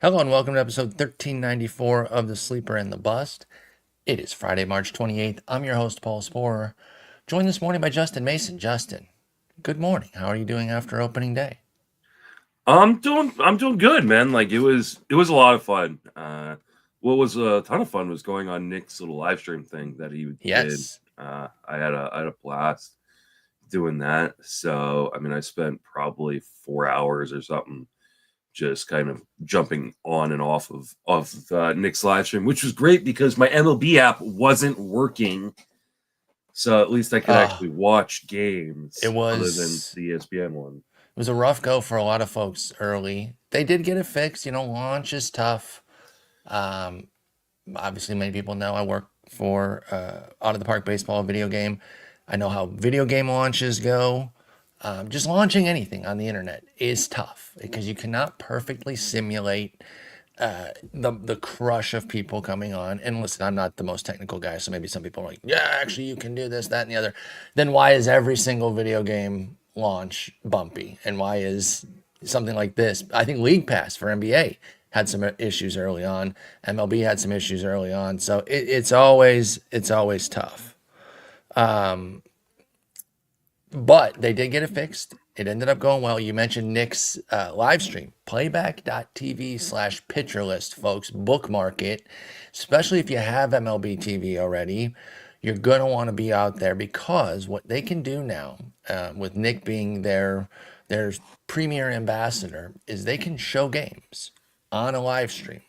Hello and welcome to episode 1394 of The Sleeper and the Bust. It is Friday, March 28th. I'm your host, Paul Sporer, joined this morning by Justin Mason. Justin, good morning. How are you doing after opening day? I'm doing good, man. Like it was a lot of fun. What was a ton of fun was going on Nick's little live stream thing that he did. Yes. I had a blast doing that. So I mean, I spent probably 4 hours or something just kind of jumping on and off of Nick's live stream, which was great because my MLB app wasn't working. So at least I could Uh, actually watch it games other than was the ESPN one. it was a rough go for a lot of folks early. They did get it fixed. Launch is tough. Um, Obviously, many people know I work for Out of the Park Baseball video game. I know how video game launches go. Just launching anything on the internet is tough because you cannot perfectly simulate the crush of people coming on. And listen, I'm not the most technical guy, so maybe some people are like, yeah, actually, you can do this, that, and the other. Then why is every single video game launch bumpy? And why is something like this? I think League Pass for NBA had some issues early on. MLB had some issues early on, so it's always tough. But they did get it fixed. It ended up going well. You mentioned Nick's live stream, playback.tv/pitcher list, folks. Bookmark it, especially if you have MLB TV already. You're going to want to be out there because what they can do now, with Nick being their premier ambassador, is they can show games on a live stream.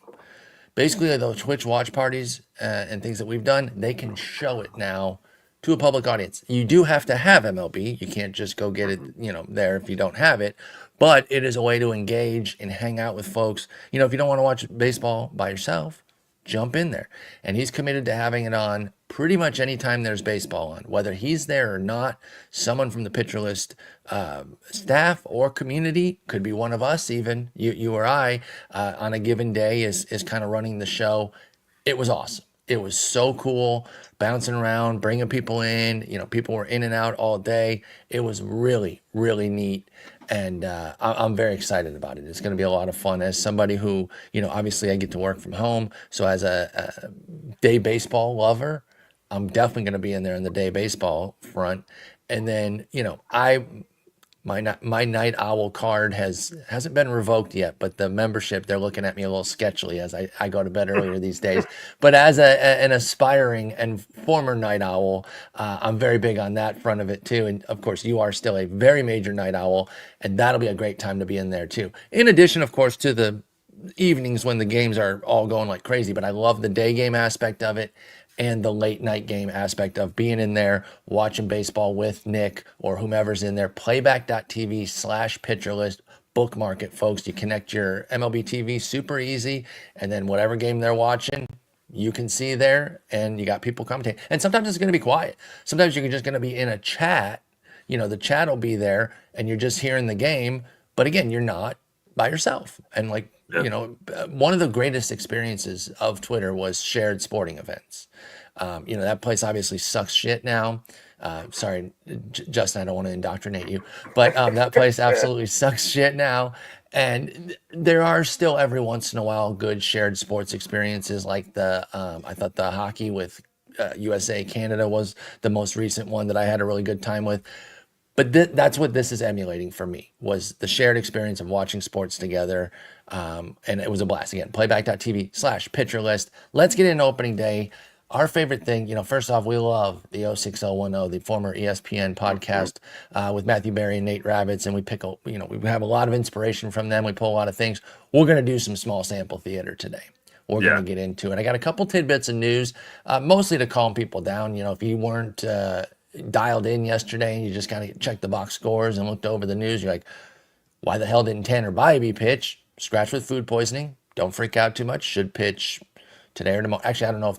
Basically, those Twitch watch parties and things that we've done, they can show it now to a public audience. You do have to have MLB. You can't just go get it, there if you don't have it. But it is a way to engage and hang out with folks. If you don't want to watch baseball by yourself, jump in there. And he's committed to having it on pretty much anytime there's baseball on, whether he's there or not. Someone from the pitcher list staff or community, could be one of us, even you or I, on a given day is kind of running the show. It was awesome. It was so cool, bouncing around, bringing people in. People were in and out all day. It was really, really neat. And I'm very excited about it. It's going to be a lot of fun. As somebody who, obviously I get to work from home. So as a day baseball lover, I'm definitely going to be in there in the day baseball front. And then, my night owl card hasn't been revoked yet, but the membership, they're looking at me a little sketchily as I go to bed earlier these days. But as an aspiring and former night owl, I'm very big on that front of it too. And of course, you are still a very major night owl, and that'll be a great time to be in there too. In addition, of course, to the evenings when the games are all going like crazy, but I love the day game aspect of it and the late night game aspect of being in there watching baseball with Nick or whomever's in there. Playback.tv/pitcher list. Bookmark it, folks. You connect your MLB TV super easy, and then whatever game they're watching, you can see there, and you got people commentating. And sometimes it's going to be quiet. Sometimes you're just going to be in a chat. The chat will be there, and you're just hearing the game. But again, you're not by yourself. And like, Yeah. one of the greatest experiences of Twitter was shared sporting events. That place obviously sucks shit now. Sorry, Justin, I don't want to indoctrinate you, but that place absolutely sucks shit now. And there are still every once in a while good shared sports experiences, like I thought the hockey with USA Canada was the most recent one that I had a really good time with. But that's what this is emulating for me, was the shared experience of watching sports together. And it was a blast. Again, playback.tv/pitcher list. Let's get into opening day. Our favorite thing, first off, we love the 06010, the former ESPN podcast with Matthew Berry and Nate Ravitz. And we have a lot of inspiration from them. We pull a lot of things. We're going to do some small sample theater today. We're going Yeah. to get into it. I got a couple tidbits of news, mostly to calm people down. If you weren't dialed in yesterday and you just kind of checked the box scores and looked over the news, you're like, why the hell didn't Tanner Bybee pitch? Scratch with food poisoning. Don't freak out too much. Should pitch today or tomorrow. Actually, I don't know if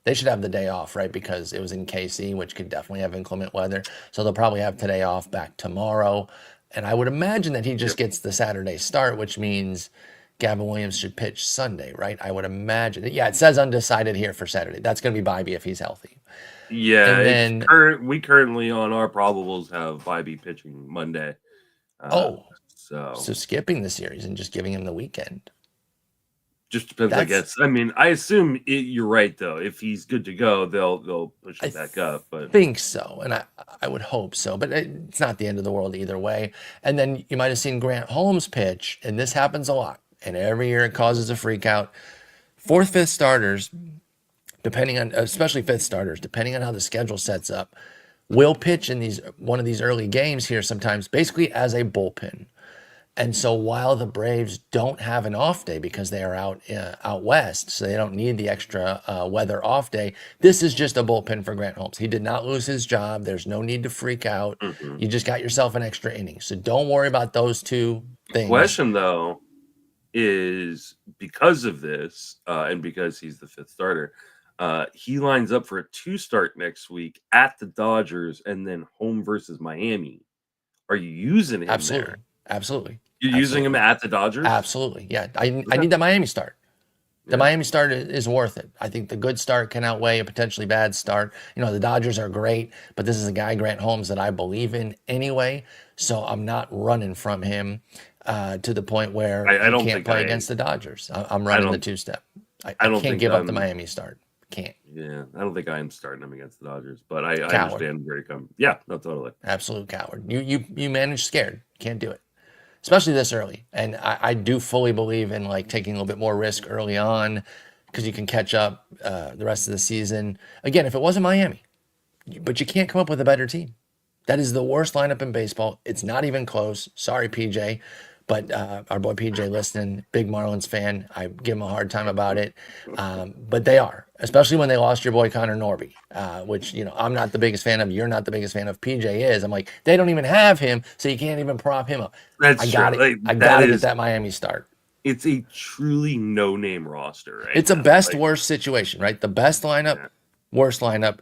they should have the day off, right? Because it was in KC, which could definitely have inclement weather. So they'll probably have today off, back tomorrow. And I would imagine that he just Yep. gets the Saturday start, which means Gavin Williams should pitch Sunday, right? I would imagine. Yeah, it says undecided here for Saturday. That's going to be Bybee if he's healthy. Yeah, And it's then, we currently on our probables have Bybee pitching Monday. Uh, oh, so so skipping the series and just giving him the weekend. Just depends, I That's guess. I mean, I assume you're right though. If he's good to go, they'll push I him back up. But think so, and I would hope so, but it's not the end of the world either way. And then you might have seen Grant Holmes pitch, and this happens a lot, and every year it causes a freak out. Fourth, fifth starters, depending on, especially fifth starters, depending on how the schedule sets up, will pitch in these one of these early games here sometimes, basically as a bullpen. And so while the Braves don't have an off day because they are out west, so they don't need the extra weather off day, this is just a bullpen for Grant Holmes. He did not lose his job. There's no need to freak out. mhm. You just got yourself an extra inning. So don't worry about those two things. Question though is, because of this, and because he's the fifth starter, he lines up for a 2-start next week at the Dodgers and then home versus Miami. Are you using him Absolutely. there? Absolutely. You're using him Absolutely. at the Dodgers? Absolutely. Yeah. I Okay. need the Miami start. The Yeah. Miami start is worth it. I think the good start can outweigh a potentially bad start. The Dodgers are great, but this is a guy, Grant Holmes, that I believe in anyway. So I'm not running from him to the point where I he don't can't think play against the Dodgers. I'm I running the don't two-step. I I don't can't think give up the I'm Miami start. Can't. yeah, I don't think I am starting him against the Dodgers, but I Coward. understand where you come. Yeah, no, totally. Absolute coward. You manage scared. Can't do it. Especially this early. And I do fully believe in like taking a little bit more risk early on because you can catch up the rest of the season. Again, if it wasn't Miami, but you can't come up with a better team. That is the worst lineup in baseball. It's not even close. Sorry, PJ. But our boy PJ listening, big Marlins fan. I give him a hard time about it. But they are, especially when they lost your boy Connor Norby, which, I'm not the biggest fan of. You're not the biggest fan of. PJ is. I'm like, they don't even have him, so you can't even prop him up. I That's got true. it. Like, I that got to get is, that Miami start. it's a truly no-name roster right It's a now. best Like, worst situation, right? The best lineup, yeah. worst lineup.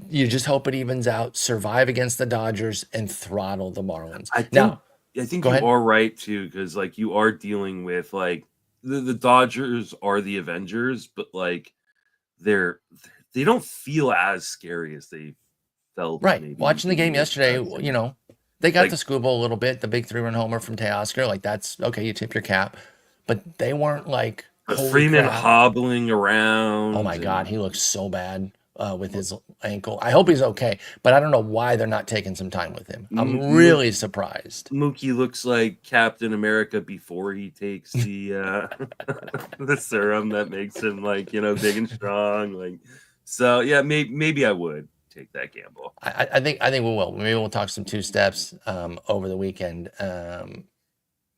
You just hope it evens out, survive against the Dodgers, and throttle the Marlins. I think Now, I think go you ahead. are right too, because like you are dealing with like the Dodgers are the Avengers, but like they're they don't feel as scary as they felt Right. maybe Watching the in game years yesterday, past. And they got like the scuba a little bit, the big 3-run homer from Teoscar. Like, that's okay, you tip your cap. But they weren't like, holy Freeman crap. hobbling Oh around my God, and he looks so bad with his ankle. I hope he's okay, but I don't know why they're not taking some time with him. I'm Mookie, really surprised. Mookie looks like Captain America before he takes the the serum that makes him like big and strong. Like so, yeah, maybe I would take that gamble. I think we will. Maybe we'll talk some two steps over the weekend.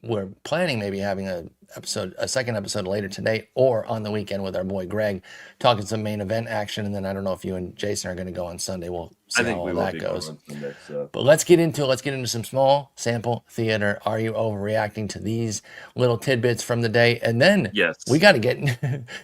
We're planning maybe having a second episode later today or on the weekend with our boy Greg, talking some main event action, and then I don't know if you and Jason are going to go on Sunday. We'll I see how think all we will that be going goes. on Sunday. So But let's get into some small sample theater. Are you overreacting to these little tidbits from the day? And then we yes, got to get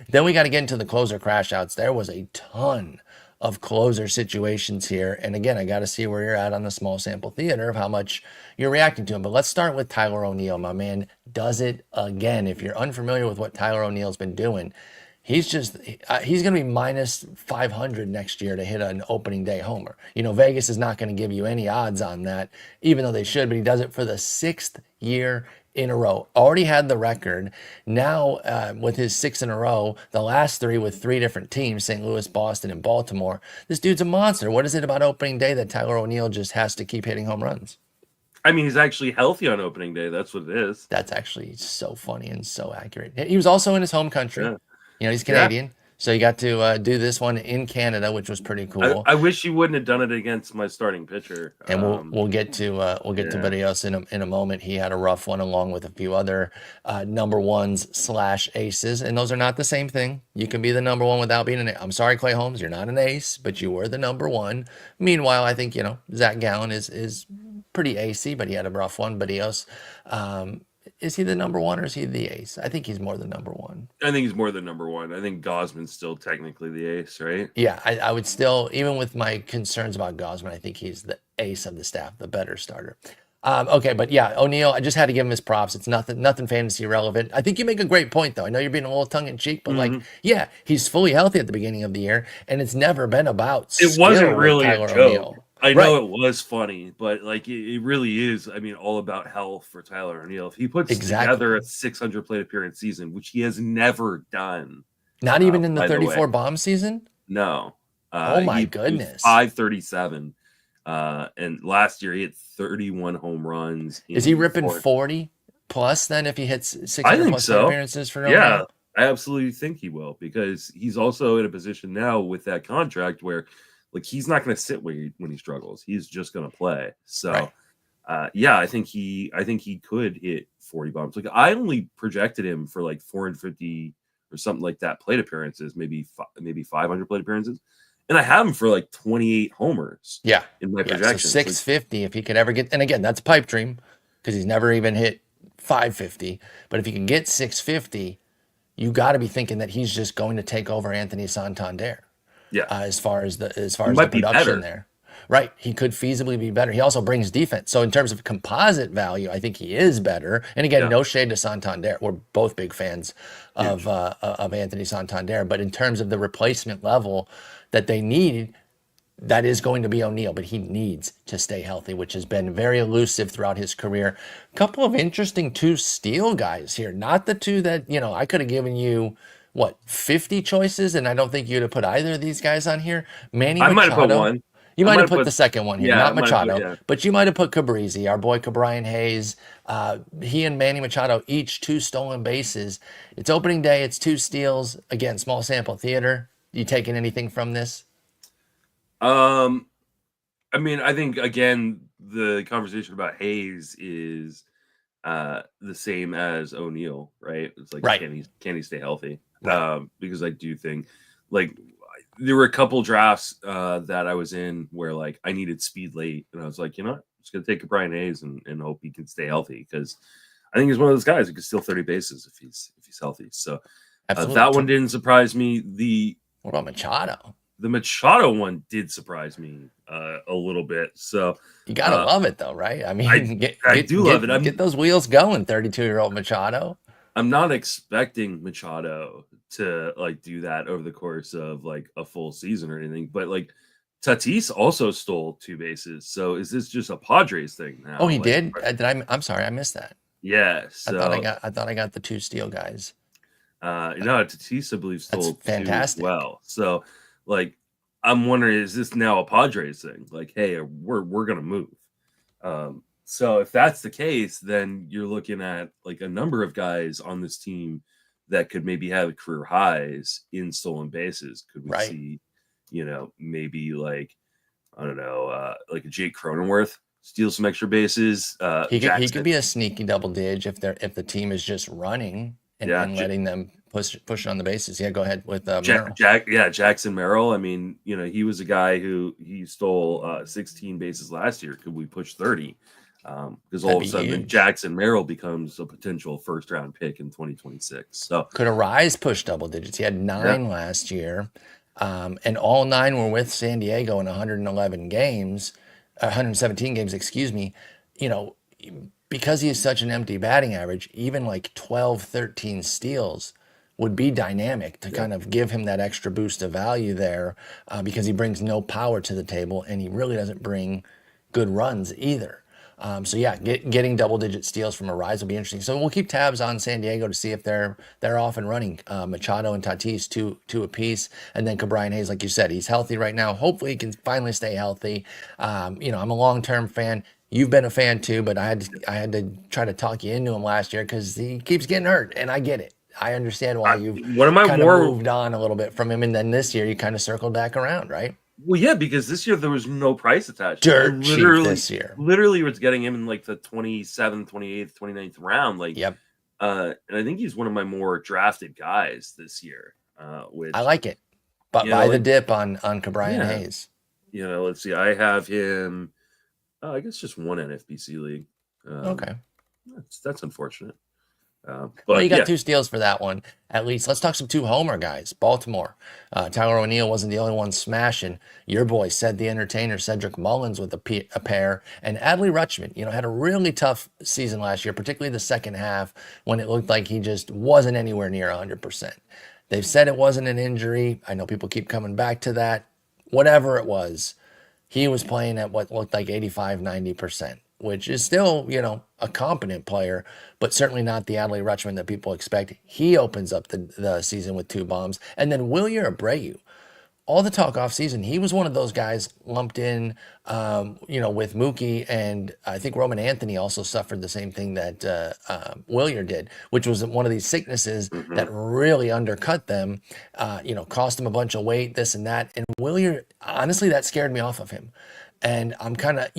then we got to get into the closer crash outs. There was a ton of closer situations here. And again, I got to see where you're at on the small sample theater of how much you're reacting to him. But let's start with Tyler O'Neill. My man does it again. If you're unfamiliar with what Tyler O'Neill's been doing, he's going to be minus 500 next year to hit an opening day homer. Vegas is not going to give you any odds on that, even though they should, but he does it for the 6th year in a row. Already had the record. Now, with his 6 in a row, the last 3 with 3 different teams, St. Louis, Boston, and Baltimore. This dude's a monster. What is it about opening day that Tyler O'Neill just has to keep hitting home runs? I mean he's actually healthy on opening day. That's what it is. That's actually so funny and so accurate. He was also in his home country. Yeah, He's yeah. Canadian, so you got to do this one in Canada, which was pretty cool. I wish you wouldn't have done it against my starting pitcher. And we'll get to Yeah. Barrios in a moment. He had a rough one along with a few other number ones slash aces, and those are not the same thing. You can be the number one without being an ace. I'm sorry, Clay Holmes, you're not an ace, but you were the number one. Meanwhile, I think Zach Gallen is pretty acey, but he had a rough one. Barrios, is he the number one or is he the ace? I think he's more the number one. I think he's more than number one. I think Gosman's still technically the ace, right? Yeah, I would still, even with my concerns about Gosman, I think he's the ace of the staff, the better starter. Okay, but yeah, O'Neill, I just had to give him his props. It's nothing fantasy relevant. I think you make a great point, though. I know you're being a little tongue in cheek, but yeah, he's fully healthy at the beginning of the year, and it's never been about It wasn't skill with really a Tyler joke. O'Neill. I know Right. it was funny, but like it really is. I mean, all about health for Tyler O'Neill. If he puts together a Exactly. 600 plate appearance season, which he has never done, Not even in the by the way, 34 bomb season? no, Oh my he was goodness. 537, and last year he hit 31 home runs Is he in ripping four. 40 plus then if he hits I 600 think plus plate so. appearances for Yeah, O'Neill? I absolutely think he will because he's also in a position now with that contract where, like, he's not going to sit when he struggles. He's just going to play. Right. So, yeah, I think he could hit 40 bombs. Like, I only projected him for like 450 or something like that plate appearances, maybe 500 plate appearances, and I have him for like 28 homers Yeah. in my Yeah. So projections. Like, 650, if he could ever get, and again, that's a pipe dream because he's never even hit 550. But if he can get 650, you got to be thinking that he's just going to take over Anthony Santander yeah, as he far as the might be production better. there. Right. He could feasibly be better. He also brings defense. So in terms of composite value, I think he is better. And again, Yeah, no shade to Santander. We're both big fans huge. of Anthony Santander. But in terms of the replacement level that they need, that is going to be O'Neill, but he needs to stay healthy, which has been very elusive throughout his career. A couple of interesting two steal guys here. Not the two that, I could have given you, what, 50 choices, and I don't think you'd have put either of these guys on here. Manny I might have put Machado. one. You I might might have have put put. the second one here, Yeah, I not might have put. Machado, Yeah, but you might have put Cabrizi, our boy Cabrian Hayes. He and Manny Machado, each two stolen bases. It's opening day, it's two steals. Again, small sample theater. You taking anything from this? um, I mean, I think again the conversation about Hayes is the same as O'Neal, right? It's like Right, can he stay healthy? right. Because I do think like there were a couple drafts that I was in where like I needed speed late, and I was like, you know what, I'm just gonna take a Brian Hayes and hope he can stay healthy because I think he's one of those guys who can steal 30 bases if he's healthy. So that one Absolutely. didn't surprise me. What about Machado? The Machado one did surprise me a little bit. So You gotta uh, love it though, right? I I mean, get I get do love it. get those wheels going, 32-year-old Machado. I'm not expecting Machado to like do that over the course of like a full season or anything, but like Tatis also stole two bases. So is this just a Padres thing Oh, now? he Like, did. I'm sorry, I missed that. yeah. So I thought I got the two steel guys. Tatis I believe That's stole two as fantastic. well. So like I'm wondering, is this now a Padres thing? Like, hey, we're gonna move. So if that's the case, then you're looking at like a number of guys on this team that could maybe have career highs in stolen bases. Could we Right. see, maybe like I don't know, like a Jake Cronenworth steal some extra bases? He could Jackson, be a sneaky double dig if the team is just running yeah, and letting them push on the bases. Yeah, go ahead with Merrill. Jackson Merrill. I mean, he was a guy who he stole 16 bases last year. Could we push 30? Because all That'd of a be sudden, then huge. Jackson Merrill becomes a potential first round pick in 2026. So, Could Arise push double digits? He had yeah, 9 last year, and all 9 were with San Diego in 111 games, 117 games, excuse me. You know, because he has such an empty batting average, even like 12, 13 steals would be dynamic to yeah. kind of give him that extra boost of value there because he brings no power to the table and he really doesn't bring good runs either. So yeah, getting double-digit steals from a rise will be interesting. So we'll keep tabs on San Diego to see if they're off and running. Machado and Tatis two apiece, and then Cabrian Hayes, like you said, he's healthy right now. Hopefully, he can finally stay healthy. I'm a long-term fan. You've been a fan too, but I had to try to talk you into him last year because he keeps getting hurt, and I get it. I understand why you've One of my kind of more moved on a little bit from him, and then this year you kind of circled back around, right? well, yeah, because this year there was no price attached. Like I Dirt cheap literally, this year. literally was getting him in like the 27th, 28th, 29th round. Like, Yep, and I think he's one of my more drafted guys this year. I Which like it. But buy the like dip on Cabrian yeah, Hayes. let's see. I have him. I guess just one NFBC league. Um, Okay. that's unfortunate. Well, you But got yeah, two steals for that one, at least. Let's talk some two homer guys. Baltimore. Tyler O'Neill wasn't the only one smashing. Your boy said the entertainer Cedric Mullins with a pair, and Adley Rutschman. Had a really tough season last year, particularly the second half when it looked like he just wasn't anywhere near 100%. They've said it wasn't an injury. I know people keep coming back to that. Whatever it was, he was playing at what looked like 85, 90%, which is still, a competent player, but certainly not the Adley Rutschman that people expect. He opens up the season with 2 bombs. And then Wilyer Abreu, all the talk off season, he was one of those guys lumped in, with Mookie, and I think Roman Anthony also suffered the same thing that Willier did, which was one of these sicknesses Hmm. that really undercut them, cost them a bunch of weight, this and that. And Willier, honestly, that scared me off of him. And I'm kind of,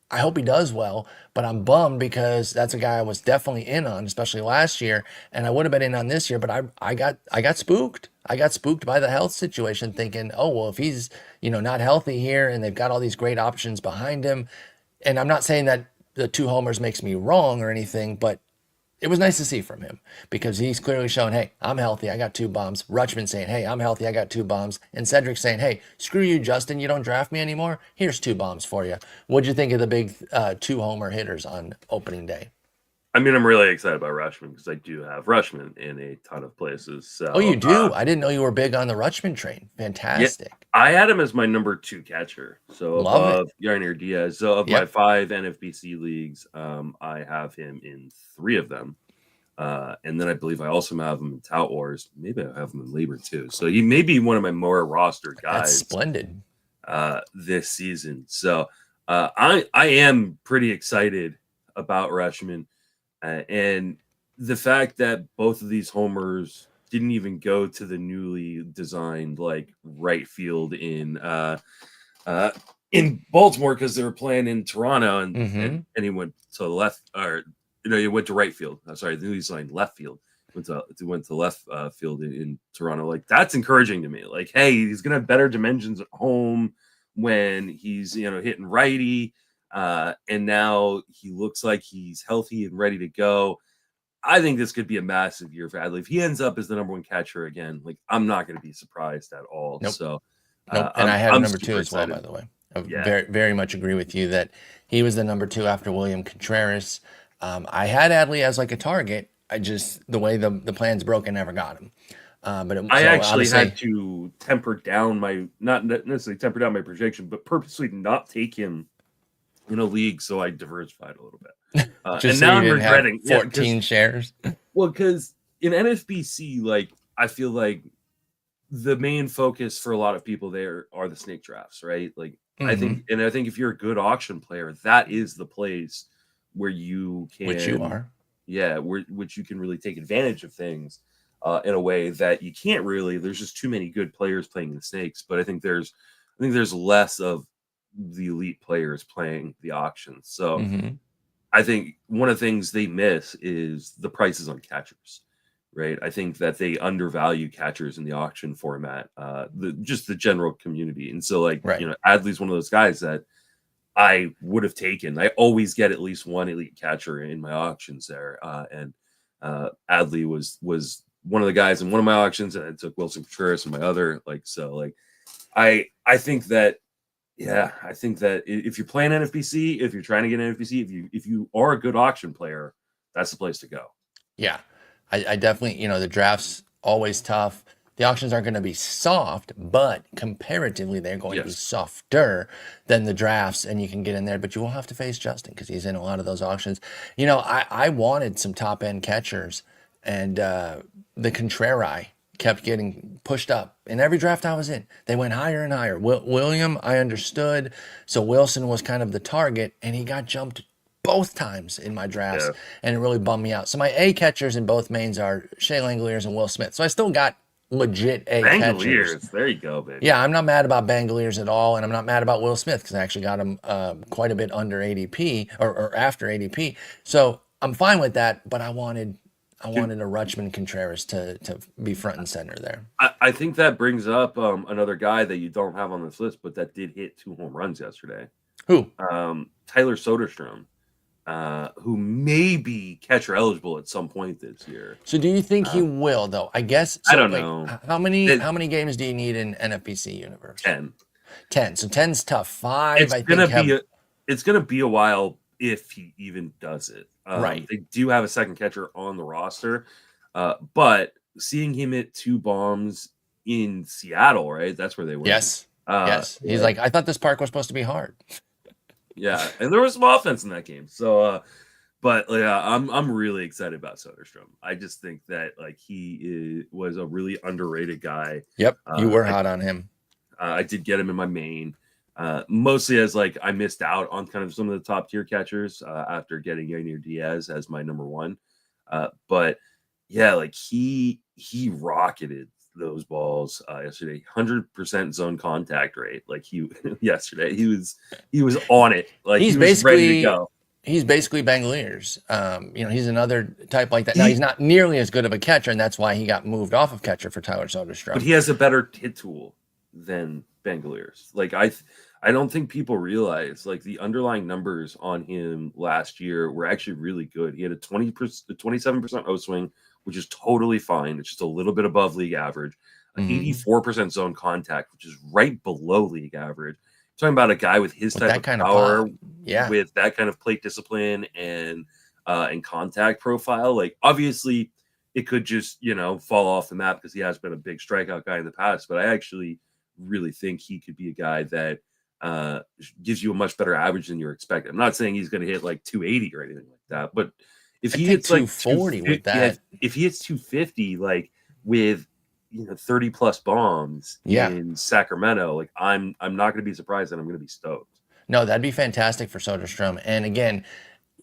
I hope he does well, but I'm bummed because that's a guy I was definitely in on, especially last year, and I would have been in on this year, but I got spooked. I got spooked by the health situation, thinking, oh well, if he's not healthy here, and they've got all these great options behind him, and I'm not saying that the 2 homers makes me wrong or anything, but it was nice to see from him because he's clearly shown, hey, I'm healthy. I got 2 bombs. Rutschman saying, hey, I'm healthy. I got 2 bombs. And Cedric saying, hey, screw you, Justin. You don't draft me anymore. Here's 2 bombs for you. What'd you think of the big 2 homer hitters on opening day? I mean, I'm really excited about Rushman because I do have Rushman in a ton of places. Oh, you So, do? I didn't know you were big on the Rutschman train. yeah, Fantastic. I had him as my number 2 catcher, so Love it. above Yarnier Diaz. So, of my Yep. 5 NFBC leagues, I have him in 3 of them. And then I believe I also have him in Tout Wars. Maybe I have him in Labor too. So he may be one of my more rostered That's guys splendid. this season. So I am pretty excited about Rushman, and the fact that both of these homers didn't even go to the newly designed like right field in Baltimore because they were playing in Toronto, and Mm-hmm. and he went to the left, or he went to right field. I'm sorry, the newly designed left field. Went to left field in Toronto. Like that's encouraging to me. Like, hey, he's gonna have better dimensions at home when he's hitting righty, and now he looks like he's healthy and ready to go. I think this could be a massive year for Adley. If he ends up as the number 1 catcher again, like I'm not going to be surprised at all. Nope. So Nope. And I I'm had him I'm number 2 super as well, by excited. the way. I Yeah, very, very much agree with you that he was the number 2 after William Contreras. I had Adley as like a target. I just, the way the plan's broke, I never got him. I So actually honestly, had to temper down my not necessarily temper down my projection, but purposely not take him in a league so I diversified a little bit. just And so now you I'm didn't have regretting, yeah, because 14 shares. in NFBC, like I feel like the main focus for a lot of people there are the snake drafts, right? Like Hmm. I think if you're a good auction player, that is the place where you Which you can, are. yeah, which you can really take advantage of things in a way that you can't really. There's just too many good players playing the snakes, but I think there's less of the elite players playing the auctions. So Hmm. I think one of the things they miss is the prices on catchers, right? I think that they undervalue catchers in the auction format, just the general community. And so, like, Right. Adley's one of those guys that I would have taken. I always get at least one elite catcher in my auctions there. And Adley was one of the guys in one of my auctions, and I took Wilson Contreras in my other. I think that yeah, I think that if you're playing NFBC, if you're trying to get NFBC, if you are a good auction player, that's the place to go. Yeah. I definitely, the draft's always tough. The auctions aren't going to be soft, but comparatively, they're going to be Yes. softer than the drafts, and you can get in there, but you will have to face Justin because he's in a lot of those auctions. I wanted some top end catchers, and the Contreras kept getting pushed up in every draft I was in. They went higher and higher. William, I understood. So Wilson was kind of the target, and he got jumped both times in my drafts, Yeah. and it really bummed me out. So my A catchers in both mains are Shea Langoliers and Will Smith. So I still got legit A catchers. Bangaliers. There you go, baby. Yeah, I'm not mad about Bangaliers at all, and I'm not mad about Will Smith because I actually got him quite a bit under ADP or after ADP. So I'm fine with that, but I wanted a Can, Rutschman Contreras to be front and center there. I think that brings up another guy that you don't have on this list, but that did hit 2 home runs yesterday. Who? Tyler Soderstrom, who may be catcher eligible at some point this year. So do you think he will though? I guess I so. don't Wait, know. how many games do you need in NFBC universe? 10. 10. So 10's tough. 5, It's I gonna think, be have it's gonna be a while if he even does it. right. They do have a second catcher on the roster, but seeing him hit 2 bombs in Seattle, right? That's where they were. Yes. Yes. He's Like, like, I thought this park was supposed to be hard. yeah, and there was some offense in that game. So, but yeah, I'm really excited about Soderstrom. I just think that like was a really underrated guy. Yep. You were I hot on him. I did get him in my main, mostly as like I missed out on kind of some of the top tier catchers after getting Yainier Diaz as my number one. But yeah, like he rocketed those balls yesterday. 100% zone contact rate. Like he yesterday, he was on it. Like he He's was ready to basically go. he's basically Bangaliers. He's another type like that. Now he's He not nearly as good of a catcher, and that's why he got moved off of catcher for Tyler but Soderstrom. he has a better hit tool than Bangaliers. Like I don't think people realize like the underlying numbers on him last year were actually really good. He had a 27% O swing, which is totally fine. It's just a little bit above league average. Mm-hmm. 84% zone contact, which is right below league average. Talking about a guy with his With type that of kind of power, pop, yeah. with that kind of plate discipline and contact profile. Like obviously it could just, fall off the map because he has been a big strikeout guy in the past. But I actually really think he could be a guy that gives you a much better average than you're expecting. I'm not saying he's going to hit like 280 or anything like that, but if I'd he take hits like 240 with 250, yeah, that. if he hits 250, like with 30 plus bombs Yeah. in Sacramento, like I'm not going to be surprised and I'm going to be stoked. No, that'd be fantastic for Soderstrom. And again,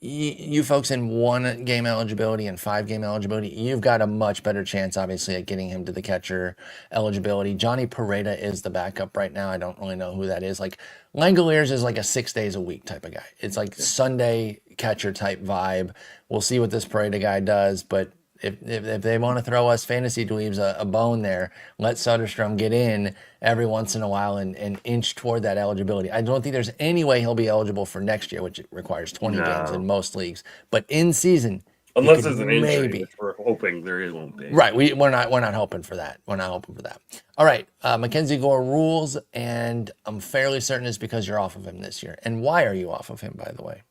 you folks in 1 game eligibility and 5 game eligibility, you've got a much better chance, obviously, at getting him to the catcher eligibility. Johnny Pareda is the backup right now. I don't really know who that is. Like Langoliers is like a 6 days a week type of guy. It's like Sunday catcher type vibe. We'll see what this Pareda guy does, but if they want to throw us fantasy dweebs a bone there, let Soderstrom get in every once in a while and inch toward that eligibility. I don't think there's any way he'll be eligible for next year, which requires 20 games in No, most leagues. But in season, he unless could there's an injury, maybe. which we're hoping there won't be. Right, we're not hoping for that. We're not hoping for that. All right, Mackenzie Gore rules, and I'm fairly certain it's because you're off of him this year. And why are you off of him, by the way?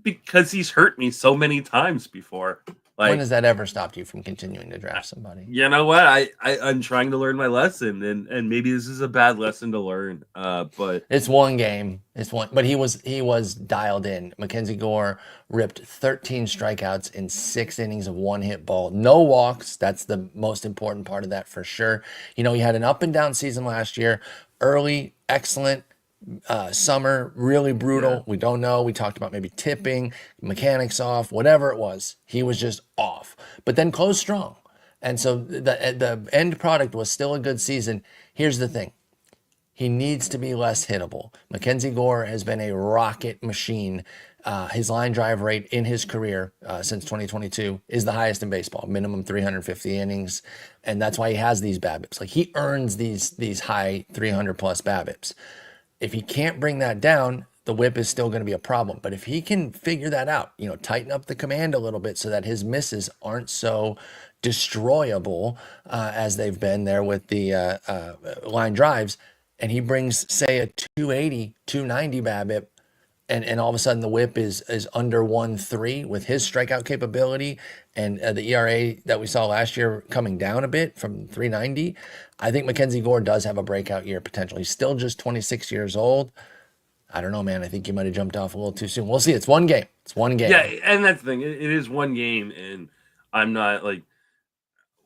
Because he's hurt me so many times before. When Like, has that ever stopped you from continuing to draft somebody? you know what? I'm trying to learn my lesson, and maybe this is a bad lesson to learn. But It's 1 game. It's one, but he was dialed in. Mackenzie Gore ripped 13 strikeouts in 6 innings of one hit ball. No walks. That's the most important part of that for sure. He had an up and down season last year. Early, excellent. Summer, really yeah, brutal. We don't know. We talked about maybe tipping, mechanics off, whatever it was. He was just off. But then closed strong. And so the end product was still a good season. Here's the thing. He needs to be less hittable. Mackenzie Gore has been a rocket machine. His line drive rate in his career since 2022 is the highest in baseball, minimum 350 innings, and that's why he has these BABIPs. Like he earns these high 300 plus BABIPs. If he can't bring that down, the whip is still going to be a problem. But if he can figure that out, tighten up the command a little bit so that his misses aren't so destroyable as they've been there with the line drives, and he brings, say, a 280, 290 BABIP, and all of a sudden the whip is under 1.3 with his strikeout capability and the ERA that we saw last year coming down a bit from 390. I think Mackenzie Gore does have a breakout year potential. He's still just 26 years old. I don't know, man. I think you might have jumped off a little too soon. We'll see. It's 1 game. It's one yeah, game. and that's the thing. It is one game, and I'm not like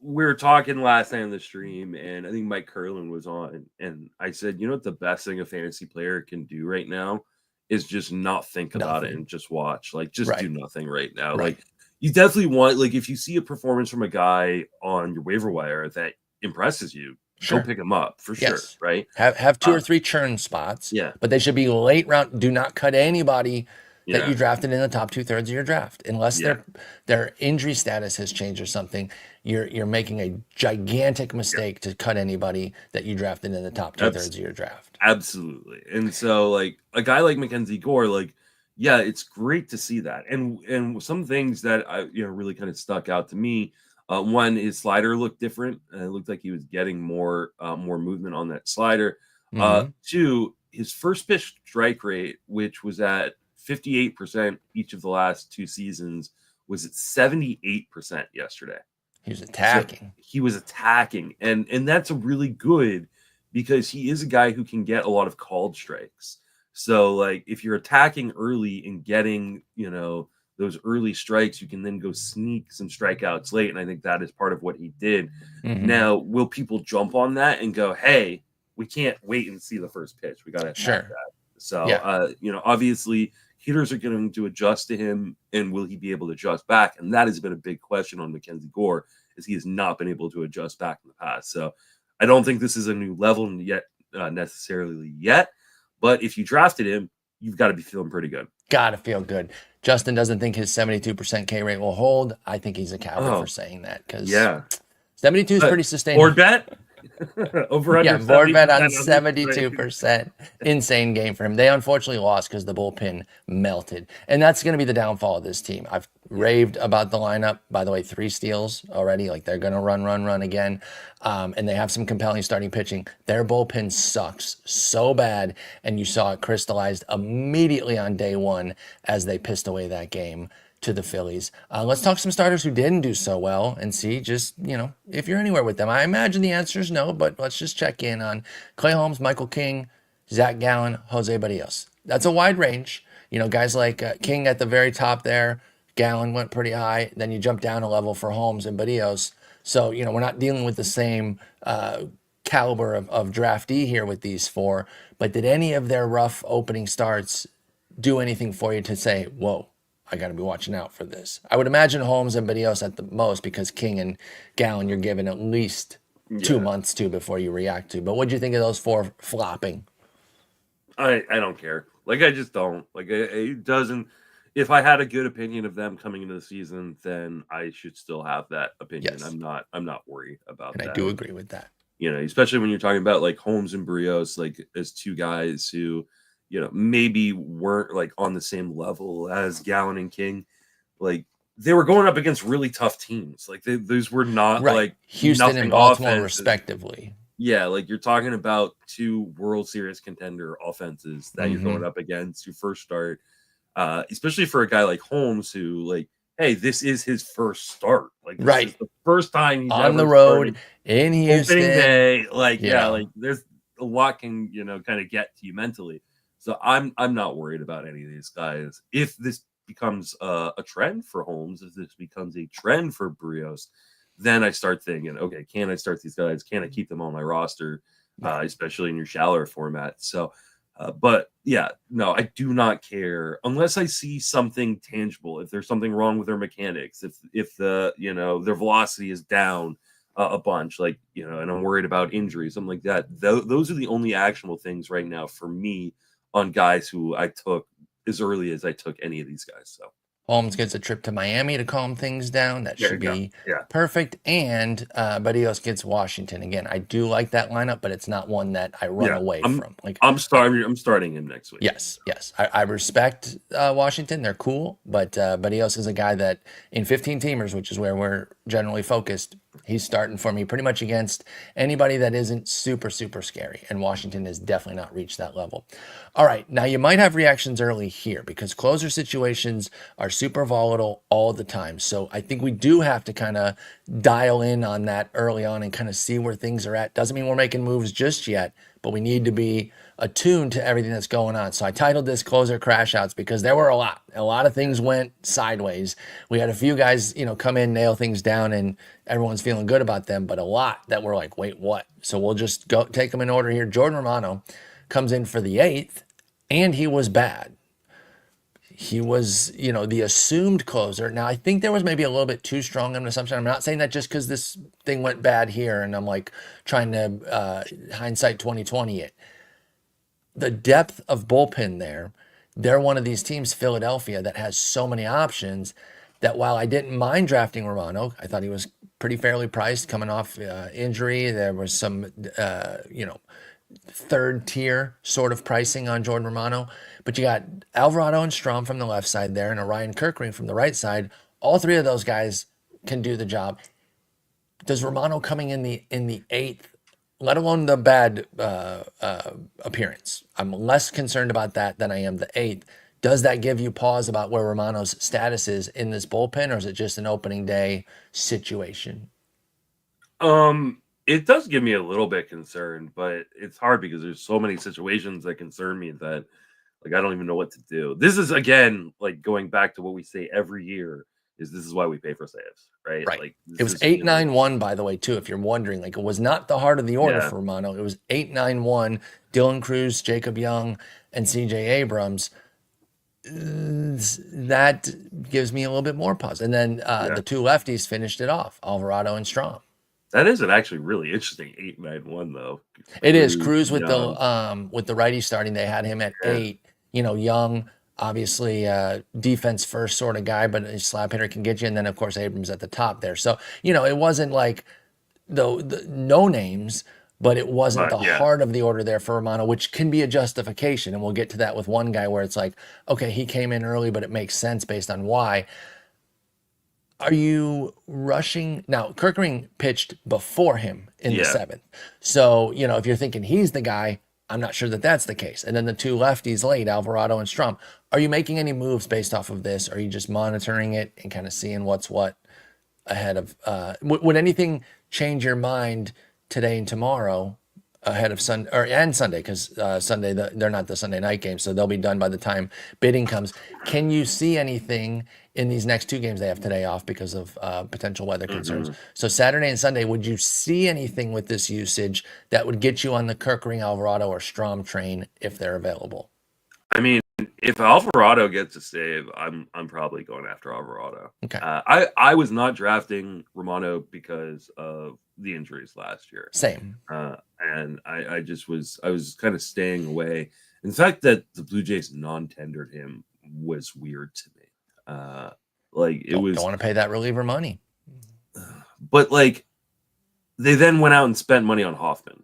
we were talking last night on the stream, and I think Mike Curlin was on, and I said, what the best thing a fantasy player can do right now is just not think about it Nothing. and just watch. Like, just do Right. nothing right now. Right. Like, you definitely want, like, if you see a performance from a guy on your waiver wire that impresses you, go Sure. pick him up for sure, Yes. right? Have two Uh, or three churn spots, yeah, but they should be late round. Do not cut anybody that you yeah, drafted in the top 2/3 of your draft, unless yeah, their injury status has changed or something. You're making a gigantic yeah. mistake to cut anybody that you drafted in the top two Abs- thirds of your draft. absolutely. And so, like, a guy like Mackenzie Gore, like, yeah, it's great to see that. And some things that I really kind of stuck out to me. One, his slider looked different. It looked like he was getting more movement on that slider. Mm-hmm. Two, his first pitch strike rate, which was at 58% each of the last 2 seasons, was at 78% yesterday. He was So attacking. he was attacking, and that's a really good because he is a guy who can get a lot of called strikes. So like if you're attacking early and getting, those early strikes, you can then go sneak some strikeouts late. And I think that is part of what he did. Hmm. Now, will people jump on that and go, hey, we can't wait and see the first pitch. We got to attack Sure. that. So, Yeah. obviously hitters are going to adjust to him, and will he be able to adjust back? And that has been a big question on Mackenzie Gore, is he has not been able to adjust back in the past. So I don't think this is a new level yet, necessarily yet. But if you drafted him, you've got to be feeling pretty good. Gotta feel good. Justin doesn't think his 72% K rate will hold. I think he's a coward for Oh, saying that because yeah. 72 is pretty But sustainable. board bet over Yeah, under board bet on 70% on this trade. 72%. Insane game for him. They unfortunately lost because the bullpen melted. And that's going to be the downfall of this team. I've raved about the lineup. By the way, 3 steals already. Like they're going to run again. And they have some compelling starting pitching. Their bullpen sucks so bad. And you saw it crystallized immediately on day one as they pissed away that game to the Phillies. Let's talk some starters who didn't do so well and see just, if you're anywhere with them. I imagine the answer is no, but let's just check in on Clay Holmes, Michael King, Zach Gallen, Jose Barrios. That's a wide range. Guys like King at the very top there. Gallen went pretty high. Then you jump down a level for Holmes and Barrios. So, we're not dealing with the same caliber of draftee here with these 4. But did any of their rough opening starts do anything for you to say, whoa, I got to be watching out for this? I would imagine Holmes and Barrios at the most, because King and Gallen you're given at least 2 Yeah. months to before you react to. But what do you think of those 4 flopping? I don't care. Like, I just don't. Like, it doesn't. If I had a good opinion of them coming into the season, then I should still have that opinion. Yes. I'm not worried about And I that. do agree with that. Especially when you're talking about like Holmes and Barrios, like as 2 guys who, maybe weren't like on the same level as Gallen and King. Like they were going up against really tough teams. Like those were not Right. like Houston nothing and Baltimore, offenses. respectively. Yeah, like you're talking about 2 World Series contender offenses that you're going up against your first start, especially for a guy like Holmes who, like, hey, this is his first start. Like, this is the first time he's on ever the road started in Houston. opening day. Like, Yeah. like there's a lot can kind of get to you mentally. So I'm not worried about any of these guys. If this becomes a trend for Holmes, if this becomes a trend for Barrios, then I start thinking, okay, can I start these guys? Can I keep them on my roster, especially in your shallower format? So, but yeah, no, I do not care unless I see something tangible. If there's something wrong with their mechanics, if the their velocity is down a bunch, like and I'm worried about injuries, something like that. Those are the only actionable things right now for me on guys who I took as early as I took any of these guys. So. Holmes gets a trip to Miami to calm things down. That should be perfect. And Barrios gets Washington. Again, I do like that lineup, but it's not one that I run away from. Like I'm starting him next week. Yes. I respect Washington. They're cool, but Barrios is a guy that in 15 teamers, which is where we're generally focused, he's starting for me pretty much against anybody that isn't super, super scary. And Washington has definitely not reached that level. All right. Now you might have reactions early here because closer situations are super volatile all the time. So I think we do have to kind of dial in on that early on and kind of see where things are at. Doesn't mean we're making moves just yet, but we need to be attuned to everything that's going on. So I titled this Closer Crash Outs because there were a lot of things went sideways. We had a few guys, come in, nail things down, and everyone's feeling good about them, but a lot that were like, wait, what? So we'll just go take them in order here. Jordan Romano comes in for the 8th, and he was bad. He was, the assumed closer. Now, I think there was maybe a little bit too strong of an assumption. I'm not saying that just because this thing went bad here and I'm like trying to hindsight 2020 it. The depth of bullpen there, they're one of these teams, Philadelphia, that has so many options that while I didn't mind drafting Romano, I thought he was pretty fairly priced coming off injury. There was some, third tier sort of pricing on Jordan Romano. But you got Alvarado and Strom from the left side there and Ryan Kirkring from the right side. All 3 of those guys can do the job. Does Romano coming in the 8th, let alone the bad appearance, I'm less concerned about that than I am the 8th. Does that give you pause about where Romano's status is in this bullpen, or is it just an opening day situation? it does give me a little bit concerned, but it's hard because there's so many situations that concern me that like I don't even know what to do. This is again like going back to what we say every year is this is why we pay for saves, right? Right. Like It this was is, 8-9-1, by the way, too, if you're wondering. Like, it was not the heart of the order yeah, for Romano. It was 8-9-1, Dylan Cruz, Jacob Young, and CJ Abrams. That gives me a little bit more pause. And then yeah. the two lefties finished it off, Alvarado and Strom. That is an actually really interesting 8-9-1 though. It is Cruz, Cruz Young, with the righty starting. They had him at yeah. 8. Young, obviously defense first sort of guy, but a slap hitter can get you. And then of course Abrams at the top there. So it wasn't like the no names, but it wasn't But the yeah, heart of the order there for Romano, which can be a justification. And we'll get to that with one guy where it's like, okay, he came in early, but it makes sense based on why. Are you rushing? Now, Kirkering pitched before him in the yeah. 7th. So, if you're thinking he's the guy, I'm not sure that that's the case. And then the two lefties late, Alvarado and Strom. Are you making any moves based off of this? Are you just monitoring it and kind of seeing what's what ahead of? Would anything change your mind today and tomorrow ahead of Sunday and Sunday? Because Sunday they're not the Sunday night game, so they'll be done by the time bidding comes. Can you see anything in these next two games they have today off because of potential weather concerns? Hmm. So Saturday and Sunday, would you see anything with this usage that would get you on the Kirkering, Alvarado, or Strom train if they're available? I mean, if Alvarado gets a save, I'm probably going after Alvarado. Okay, I was not drafting Romano because of the injuries last year, same. and I was kind of staying away. And the fact that the Blue Jays non-tendered him was weird to me. Like it Don't was, want to pay that reliever money. but like they then went out and spent money on Hoffman.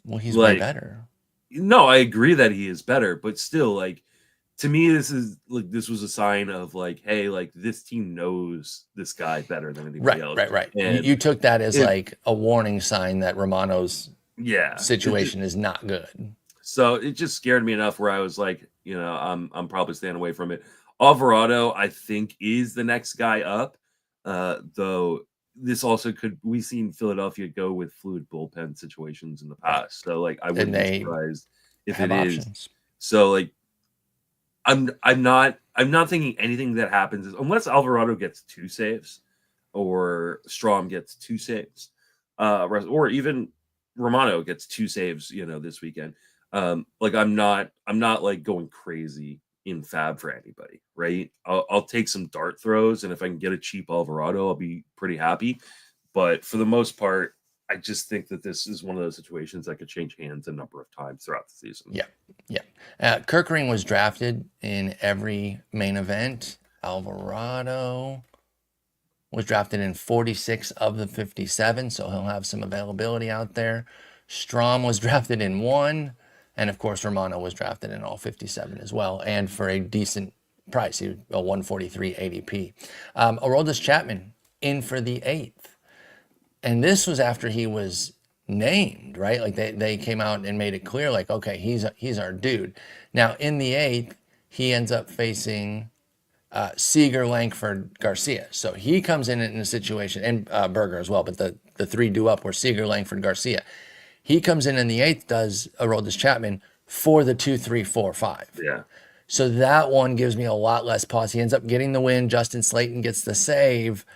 Well, he's way Like, better. no, I agree that he is better, but still, like to me, this was a sign of like, hey, like this team knows this guy better than anybody Right, else, right, right. You, and you took that as if like a warning sign that Romano's yeah, situation is not good. so it just scared me enough where I was like, I'm probably staying away from it. Alvarado, I think, is the next guy up, though. This also could we've seen Philadelphia go with fluid bullpen situations in the Right. past, so like I And wouldn't be they surprised if have it is. options. So like I'm not thinking anything that happens is unless Alvarado gets 2 saves or Strom gets 2 saves, or even Romano gets 2 saves, this weekend. Like I'm not like going crazy in fab for anybody, right? I'll take some dart throws, and if I can get a cheap Alvarado, I'll be pretty happy. But for the most part, I just think that this is one of those situations that could change hands a number of times throughout the season. Yeah, yeah. Kirkering was drafted in every main event. Alvarado was drafted in 46 of the 57, so he'll have some availability out there. Strom was drafted in 1, and of course Romano was drafted in all 57 as well, and for a decent price, he was a 143 ADP. Aroldis Chapman in for the 8th. And this was after he was named, right? Like they came out and made it clear, like, okay, he's our dude. Now in the 8th, he ends up facing Seager, Langford, Garcia. So he comes in a situation, and Berger as well, but the three do up were Seager, Langford, Garcia. He comes in the 8th, does Aroldis Chapman for the 2, 3, 4, 5. Yeah. So that one gives me a lot less pause. He ends up getting the win. Justin Slayton gets the save.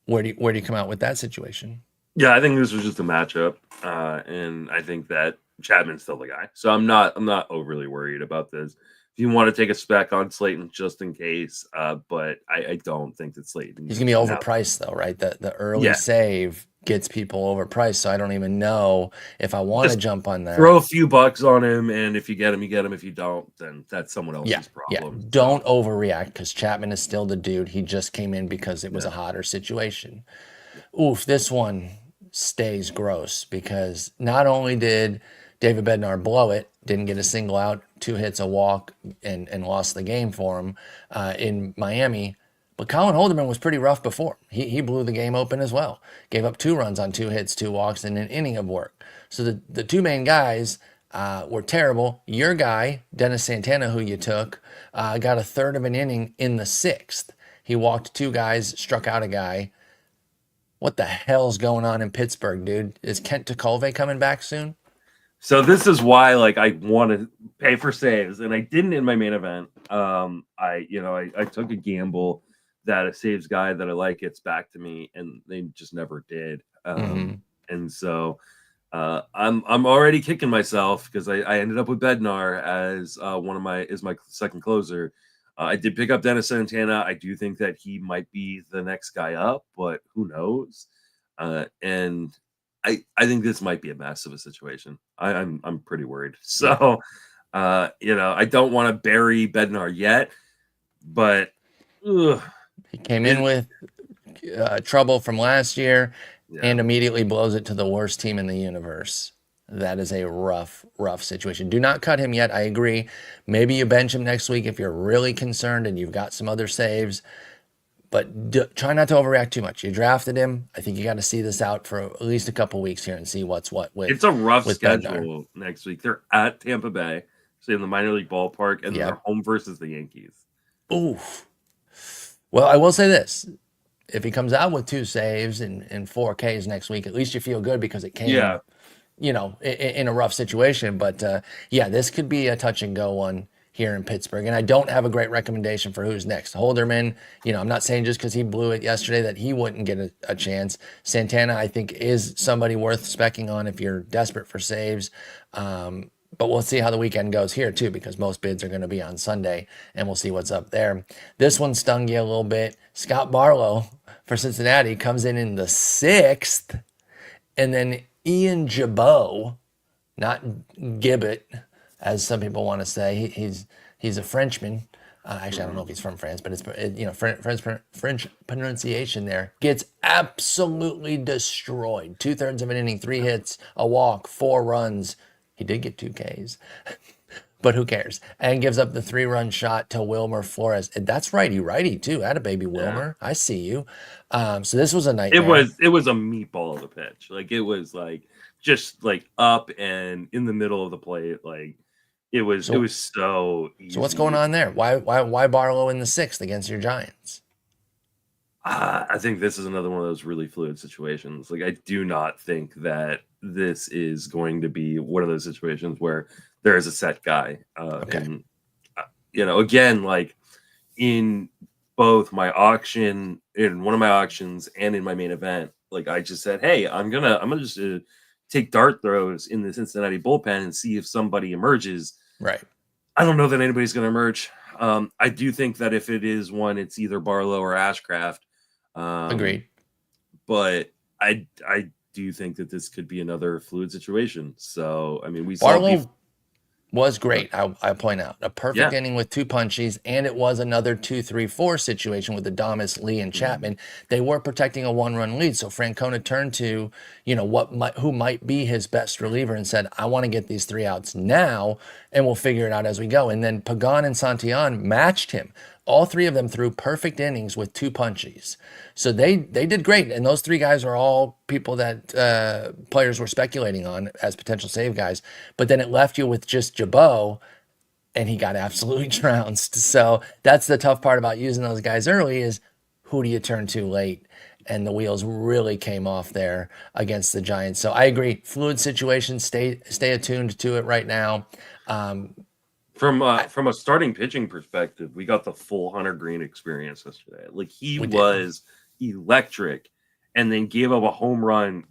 Where do you come out with that situation? Yeah, I think this was just a matchup, and I think that Chapman's still the guy. So I'm not overly worried about this. If you want to take a spec on Slayton just in case, but I don't think that Slayton. He's gonna be overpriced though, right? The early Yeah, save gets people overpriced, so I don't even know if I want to just jump on that. throw a few bucks on him, and if you get him, you get him. If you don't, then that's someone else's Yeah. problem. Don't So, overreact because Chapman is still the dude. He just came in because it was a hotter situation. Oof, this one stays gross because not only did David Bednar blow it, didn't get a single out, 2 hits, a walk, and lost the game for him in Miami, but Colin Holderman was pretty rough before. He blew the game open as well. Gave up 2 runs on 2 hits, 2 walks, and an inning of work. So the two main guys were terrible. Your guy, Dennis Santana, who you took, got a third of an inning in the 6th. He walked 2 guys, struck out a guy. What the hell's going on in Pittsburgh, dude? Is Kent Tekulve coming back soon? So this is why like I want to pay for saves, and I didn't in my main event. I took a gamble that a saves guy that I like gets back to me, and they just never did. Hmm. And so I'm already kicking myself because I ended up with Bednar as my second closer. I did pick up Dennis Santana. I do think that he might be the next guy up, but who knows? And I think this might be a mess of a situation. I'm pretty worried. Yeah. So I don't want to bury Bednar yet, but ugh, He came in it, with trouble from last year yeah. and immediately blows it to the worst team in the universe. That is a rough, rough situation. Do not cut him yet. I agree. Maybe you bench him next week if you're really concerned and you've got some other saves, but try not to overreact too much. You drafted him. I think you got to see this out for at least a couple weeks here and see what's what It's a rough with Bednar. schedule next week. They're at Tampa Bay, so in the minor league ballpark, and then they're Yep. home versus the Yankees. Oof. Well, I will say this. If he comes out with two saves and 4 Ks next week, at least you feel good because it Yeah. came, in a rough situation. But yeah, this could be a touch and go one here in Pittsburgh. And I don't have a great recommendation for who's next. Holderman, I'm not saying just because he blew it yesterday that he wouldn't get a chance. Santana, I think, is somebody worth specking on if you're desperate for saves. But we'll see how the weekend goes here too, because most bids are going to be on Sunday, and we'll see what's up there. This one stung you a little bit. Scott Barlow for Cincinnati comes in the sixth, and then Ian Jabot, not Gibbet, as some people want to say. He's a Frenchman. Actually, I don't know if he's from France, but French pronunciation there. Gets absolutely destroyed. 2/3 of an inning, 3 hits, a walk, 4 runs. He did get 2 Ks, but who cares? And gives up the 3-run shot to Wilmer Flores. And that's righty too. Had a baby Yeah. Wilmer. I see you. So this was a It nightmare. was a meatball of a pitch. Like it was like just like up and in the middle of the plate. Like it So was so so what's going easy. on there? Why Barlow in the sixth against your Giants? I think this is another one of those really fluid situations. Like I do not think that this is going to be one of those situations where there is a set guy. Okay. And again, like in both my auction, in one of my auctions, and in my main event, like I just said, hey, I'm gonna just take dart throws in the Cincinnati bullpen and see if somebody emerges. Right. I don't know that anybody's going to emerge. I do think that if it is one, it's either Barlow or Ashcraft. Um, Agreed. but I do think that this could be another fluid situation. So I mean, we saw before. Barlow was great. I point out a perfect Yeah. inning with two punchies, and it was another 2-3-4 situation with Adames, Lee, and Mhm. Chapman. They were protecting a 1-run lead, so Francona turned to who might be his best reliever and said, "I want to get these 3 outs now, and we'll figure it out as we go." And then Pagan and Santillan matched him. All three of them threw perfect innings with two punchies. So they did great. And those three guys are all people that players were speculating on as potential save guys. But then it left you with just Jabot, and he got absolutely trounced. So that's the tough part about using those guys early is who do you turn to late? And the wheels really came off there against the Giants. So I agree. Fluid situation. Stay attuned to it right now. Um, From a starting pitching perspective, we got the full Hunter Green experience yesterday. Like he we did. was electric, and then gave up a home run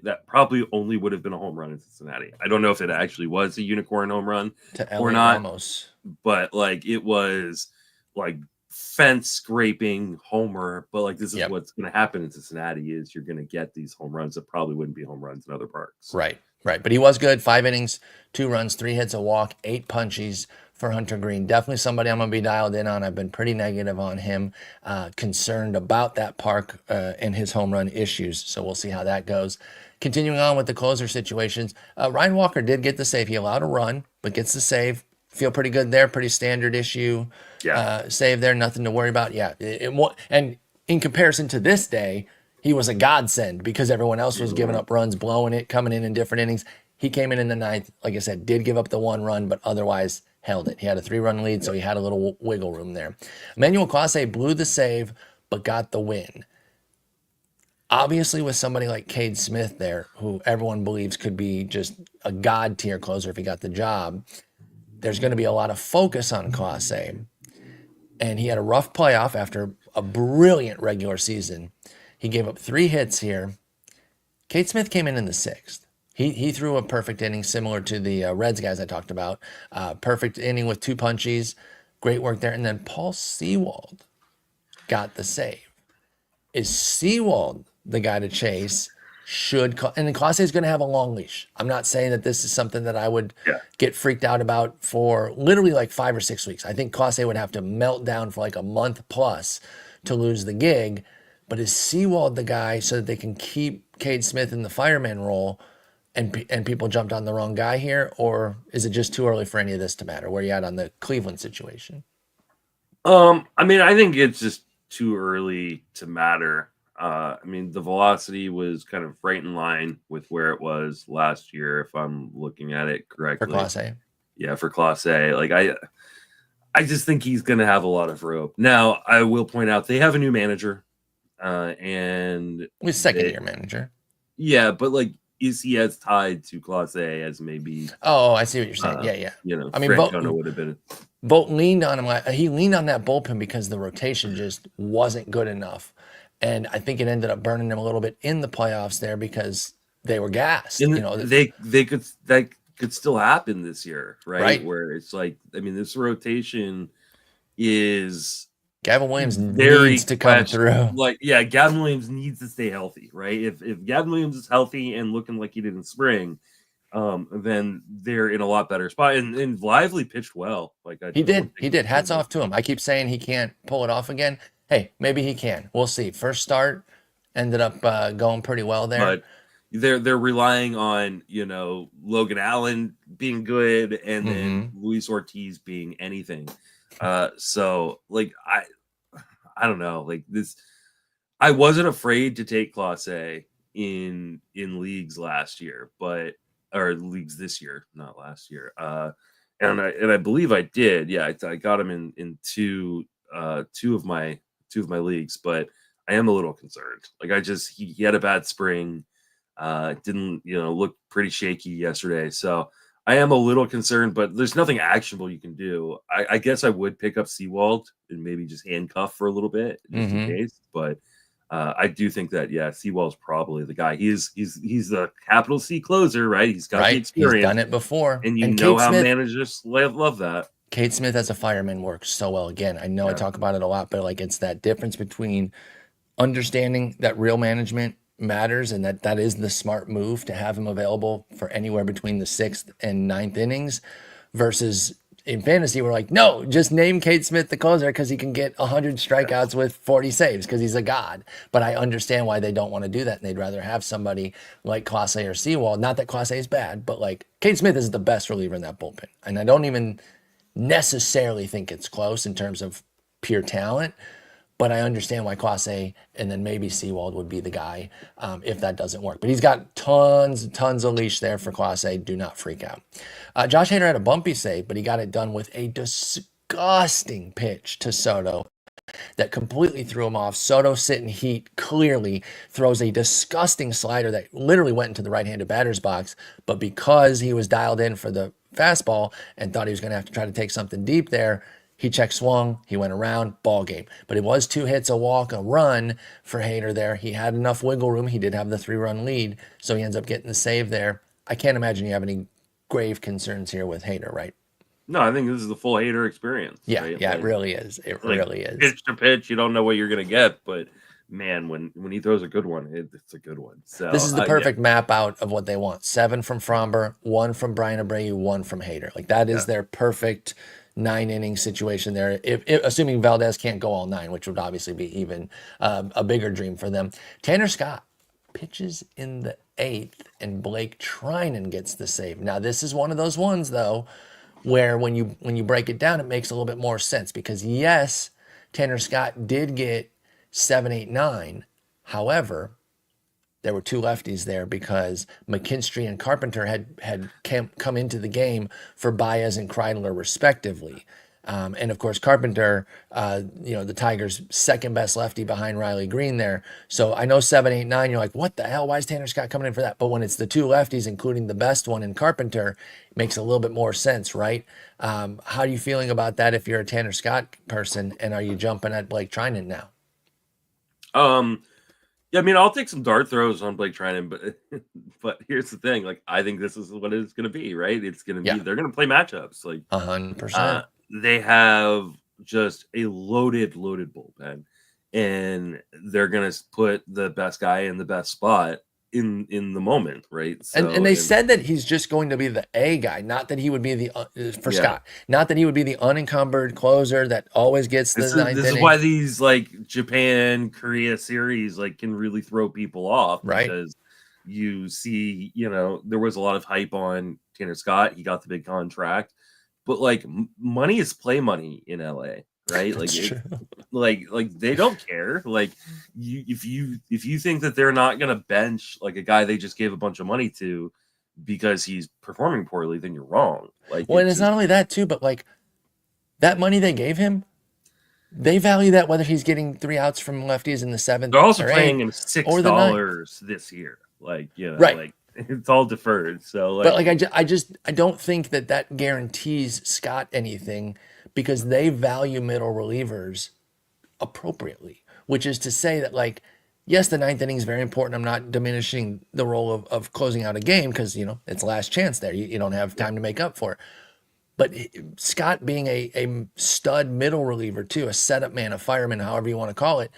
that probably only would have been a home run in Cincinnati. I don't know if it actually was a unicorn home run To or Elliot not, Ramos. but like it was like fence scraping homer. But like this is Yep. what's going to happen in Cincinnati is you're going to get these home runs that probably wouldn't be home runs in other parks. Right, right. But he was good. 5 innings, 2 runs, 3 hits, a walk, 8 punchies for Hunter Green. Definitely somebody I'm going to be dialed in on. I've been pretty negative on him, concerned about that park and his home run issues. So we'll see how that goes. Continuing on with the closer situations, Ryan Walker did get the save. He allowed a run, but gets the save. Feel pretty good there. Pretty standard issue Yeah. save there. Nothing to worry about. Yeah. And in comparison to this day, he was a godsend because everyone else was giving Mhm. up runs, blowing it, coming in different innings. He came in the ninth, like I said, did give up the 1 run, but otherwise held it. He had a 3-run lead, so he had a little wiggle room there. Emmanuel Clase blew the save, but got the win. Obviously, with somebody like Cade Smith there, who everyone believes could be just a god tier closer if he got the job, there's going to be a lot of focus on Class A. And he had a rough playoff after a brilliant regular season. He gave up 3 hits here. Cade Smith came in the sixth. He threw a perfect inning, similar to the Reds guys I talked about. Perfect inning with 2 punchies. Great work there. And then Paul Sewald got the save. Is Sewald the guy to chase? And then Clase is going to have a long leash. I'm not saying that this is something that I would Yeah. get freaked out about for literally like 5 or 6 weeks. I think Clase would have to melt down for like a month plus to lose the gig. But is Sewald the guy so that they can keep Cade Smith in the fireman role and people jumped on the wrong guy here? Or is it just too early for any of this to matter? Where you at on the Cleveland situation? I mean, I think it's just too early to matter. I mean, the velocity was kind of right in line with where it was last year, if I'm looking at it For correctly. Class A. Yeah, for Class A. Like I just think he's going to have a lot of rope. Now, I will point out they have a new manager, and He's second year manager. yeah, but like, is he as tied to Class A as maybe? Oh, I see what you're saying. Yeah. You know, I mean, Francona would have been. Bolt leaned on him. He leaned on that bullpen because the rotation just wasn't good enough. And I think it ended up burning them a little bit in the playoffs there because they were gassed. And you know, they could that could still happen this year, right? Where it's like, I mean, this rotation is Gavin Williams very needs to come through. Like, yeah, Gavin Williams needs to stay healthy, right? If Gavin Williams is healthy and looking like he did in spring, then they're in a lot better spot. And Lively pitched well. Like He did. Hats off to him. I keep saying he can't pull it off again. Hey, maybe he can. We'll see. First start ended up going pretty well there. But they're relying on, you know, Logan Allen being good and then Luis Ortiz being anything. So like I don't know, like this. I wasn't afraid to take Class A in leagues last year, or leagues this year, not last year. And I believe I did. Yeah, I got him in two of my leagues, but I am a little concerned. Like he had a bad spring. Didn't, you know, look pretty shaky yesterday. So I am a little concerned, but there's nothing actionable you can do. I guess I would pick up Sewald and maybe just handcuff for a little bit just in case. But I do think that, yeah, Sewald's probably the guy. He's the capital C closer, right? He's got the experience. He's done it before. And you know how managers love that. Cade Smith as a fireman works so well. Again, I know I talk about it a lot, but like it's that difference between understanding that real management matters and that is the smart move to have him available for anywhere between the 6th and 9th innings versus in fantasy we're like, no, just name Cade Smith the closer because he can get 100 strikeouts with 40 saves because he's a god. But I understand why they don't want to do that and they'd rather have somebody like Clase or Sewald. Not that Clase is bad, but like Cade Smith is the best reliever in that bullpen. And I don't even necessarily think it's close in terms of pure talent. But I understand why Clase and then maybe Sewald would be the guy if that doesn't work. But he's got tons of leash there for Clase. Do not freak out. Josh Hader had a bumpy save, but he got it done with a disgusting pitch to Soto that completely threw him off. Soto sitting heat clearly throws a disgusting slider that literally went into the right-handed batter's box. But because he was dialed in for the fastball and thought he was going to have to try to take something deep there, he check swung, he went around, ball game. But it was 2 hits, a walk, a run for Hader there. He had enough wiggle room. He did have the 3-run lead, so he ends up getting the save there. I can't imagine you have any grave concerns here with Hader, right? No, I think this is the full Hader experience. Yeah, right? yeah, like, it really is. It like really is. Pitch to pitch, you don't know what you're going to get, but man, when he throws a good one, it's a good one. So this is the perfect map out of what they want. 7 from Fromber, 1 from Brian Abreu, 1 from Hader. Like that is their perfect 9-inning situation there. If assuming Valdez can't go all 9, which would obviously be even a bigger dream for them. Tanner Scott pitches in the 8th, and Blake Trinan gets the save. Now this is one of those ones though, where when you break it down, it makes a little bit more sense because yes, Tanner Scott did get 7, 8, 9. However, there were 2 lefties there because McKinstry and Carpenter had come into the game for Baez and Kreidler respectively. And of course, Carpenter, the Tigers' second best lefty behind Riley Green there. So I know 7, 8, 9, you're like, what the hell? Why is Tanner Scott coming in for that? But when it's the two lefties, including the best one in Carpenter, it makes a little bit more sense, right? How are you feeling about that if you're a Tanner Scott person, and are you jumping at Blake Trinan now? Um, yeah, I mean, I'll take some dart throws on Blake Trinan, but but here's the thing: like, I think this is what it's going to be, right? It's going to be Yeah, they're going to play matchups. Like, 100%. they have just a loaded bullpen, and they're going to put the best guy in the best spot in the moment, right? And So, they and said that he's just going to be the A guy, not that he would be the for yeah, Scott, not that he would be the unencumbered closer that always gets the ninth this is why inning, these like Japan Korea series like can really throw people off right? because you see, there was a lot of hype on Tanner Scott. He got the big contract, but like money is play money in LA, right? Like That's it, true. like they don't care. Like if you think that they're not gonna bench like a guy they just gave a bunch of money to because he's performing poorly, then you're wrong. Like Well, and it's it's just not only that too, but like that money they gave him, they value that whether he's getting 3 outs from lefties in the seventh they're also or paying eighth him six or the ninth, dollars this year. Like right? like it's all deferred. So But like like I don't think that that guarantees Scott anything because they value middle relievers appropriately, which is to say that like yes, the ninth inning is very important. I'm not diminishing the role of closing out a game because it's last chance there. You don't have yeah, time to make up for it. But Scott being a stud middle reliever too, a setup man, a fireman, however you want to call it,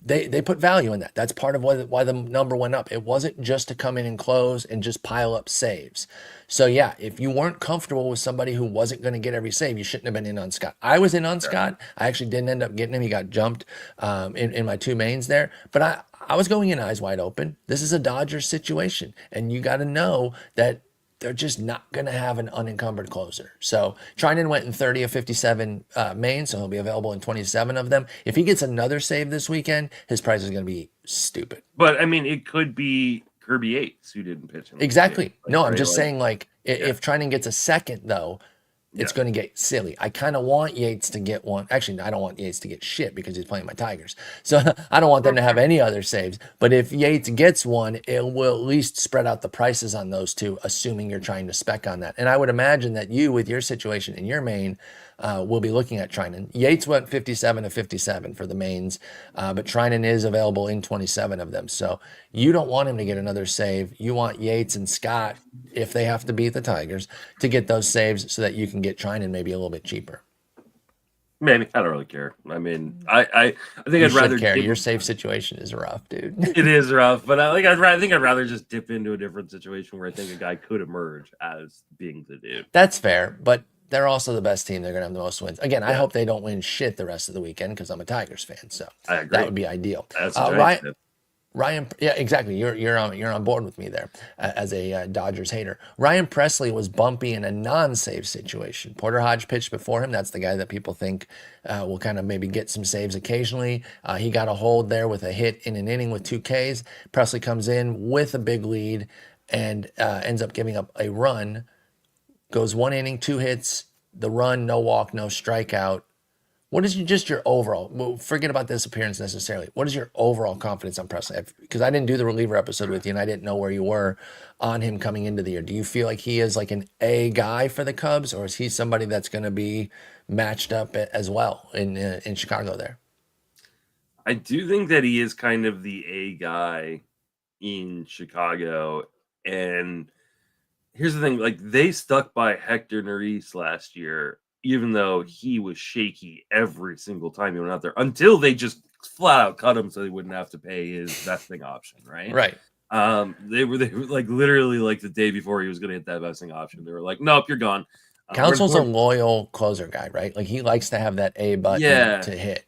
they put value in that. That's part of why the number went up. It wasn't just to come in and close and just pile up saves. So yeah, if you weren't comfortable with somebody who wasn't going to get every save, you shouldn't have been in on Scott. I was in on yeah. Scott. I actually didn't end up getting him. He got jumped in my two mains there, but I was going in eyes wide open. This is a Dodgers situation, and you got to know that they're just not going to have an unencumbered closer. So Trinan went in 30 of 57 mains, so he'll be available in 27 of them. If he gets another save this weekend, his price is going to be stupid. But I mean, it could be Kirby Yates who didn't pitch in those games, Exactly. like No, I'm right, just like saying, like, yeah, if Trinan gets a second, though, yeah, it's going to get silly. I kind of want Yates to get one. Actually, I don't want Yates to get shit because he's playing my Tigers. So I don't want them to have any other saves. But if Yates gets one, it will at least spread out the prices on those two, assuming you're trying to spec on that. And I would imagine that you, with your situation in your main, will be looking at Trinan. Yates went 57 to 57 for the mains, but Trinan is available in 27 of them. So you don't want him to get another save. You want Yates and Scott, if they have to beat the Tigers, to get those saves so that you can get Trinan maybe a little bit cheaper. maybe I don't really care. I mean, I think You I'd should rather care. dip. Your save situation is rough, It dude. is rough, but I think I'd rather just dip into a different situation where I think a guy could emerge as being the dude. That's fair, but they're also the best team. They're going to have the most wins. Again, I Yeah, hope they don't win shit the rest of the weekend because I'm a Tigers fan. So I that agree. would be ideal. As a Giants Ryan, fan. Ryan, yeah, exactly. You're on board with me there as a Dodgers hater. Ryan Presley was bumpy in a non-save situation. Porter Hodge pitched before him. That's the guy that people think will kind of maybe get some saves occasionally. He got a hold there with a hit in an inning with 2 Ks. Presley comes in with a big lead and ends up giving up a run. Goes 1 inning, 2 hits, the run, no walk, no strikeout. What is just your overall? Well, forget about this appearance necessarily. What is your overall confidence on Presley? Because I didn't do the reliever episode with you, and I didn't know where you were on him coming into the year. Do you feel like he is like an A guy for the Cubs, or is he somebody that's going to be matched up as well in Chicago there? I do think that he is kind of the A guy in Chicago. And here's the thing, like they stuck by Hector Neris last year, even though he was shaky every single time he went out there until they just flat out cut him so he wouldn't have to pay his vesting option, right? Right. They were like literally like the day before he was gonna hit that vesting option. They were like, nope, you're gone. Council's a loyal closer guy, right? Like he likes to have that A button Yeah. to hit.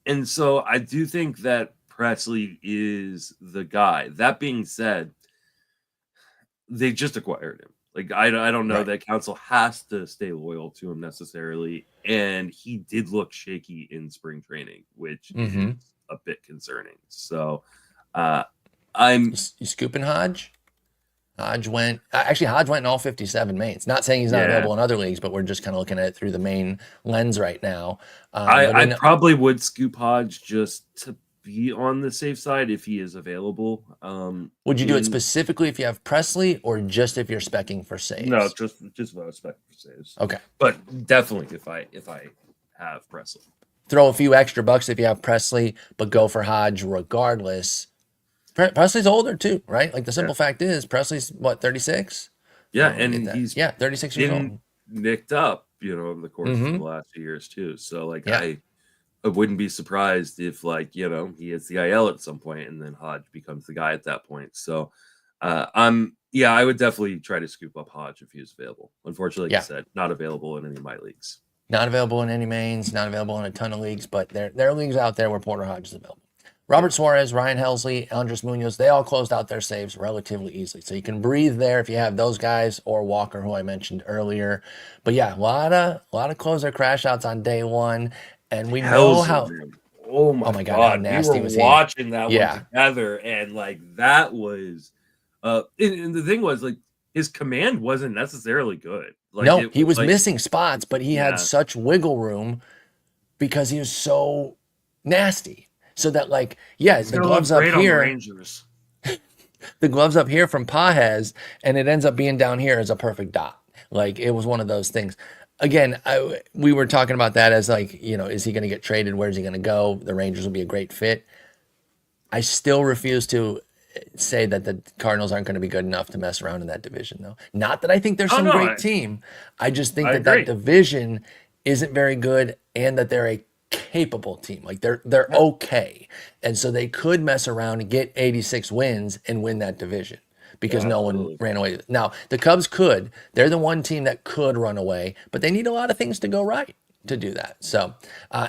And so I do think that Presley is the guy. That being said, they just acquired him. Like I don't know Right. that Council has to stay loyal to him necessarily, and he did look shaky in spring training, which Mm-hmm. is a bit concerning. So uh, I'm You scooping Hodge? Hodge went in all 57 mains. Not saying he's not Yeah, available in other leagues, but we're just kind of looking at it through the main lens right now. But I in probably would scoop Hodge just to be on the safe side if he is available. Would you do it In specifically if you have Presley or just if you're specing for No, saves? just about respect for saves, Okay. but definitely if I have Presley. Throw a few extra bucks if you have Presley, but go for Hodge regardless. Presley's older too, right? Like the Yeah, simple fact is Presley's what, 36? yeah, Let me get and that. he's Yeah, 36 years been old. nicked up, over the course of Mm-hmm. the last few years too. So like Yeah. I wouldn't be surprised if like he hits the IL at some point and then Hodge becomes the guy at that point. So I would definitely try to scoop up Hodge if he was available. Unfortunately, like you Yeah. said, not available in any of my leagues. Not available in any mains, not available in a ton of leagues, but there are leagues out there where Porter Hodge is available. Yeah. Robert Suarez, Ryan Helsley, Andres Munoz, they all closed out their saves relatively easily. So you can breathe there if you have those guys or Walker, who I mentioned earlier. But yeah, a lot of closer crash outs on day one. And we know Helsley, how, man. Oh oh my my God, how god, we were nasty was he? watching that one Yeah. together, and like that was, and the thing was like his command wasn't necessarily good. Like No, it, he was like missing spots, but he had yeah, such wiggle room because he was so nasty. So that, like, yeah, he's gonna look great on the Rangers. the gloves up here from Pajes, and it ends up being down here as a perfect dot. Like it was one of those things. Again, we were talking about that as like, is he going to get traded? Where's he going to go? The Rangers will be a great fit. I still refuse to say that the Cardinals aren't going to be good enough to mess around in that division, though. Not that I think there's Oh some no, great team. I just think I that that agree. division isn't very good, and that they're a capable team. Like they're Yeah, okay, and so they could mess around and get 86 wins and win that division because yeah, no one absolutely. ran away. Now the Cubs could. They're the one team that could run away, but they need a lot of things to go right to do that. So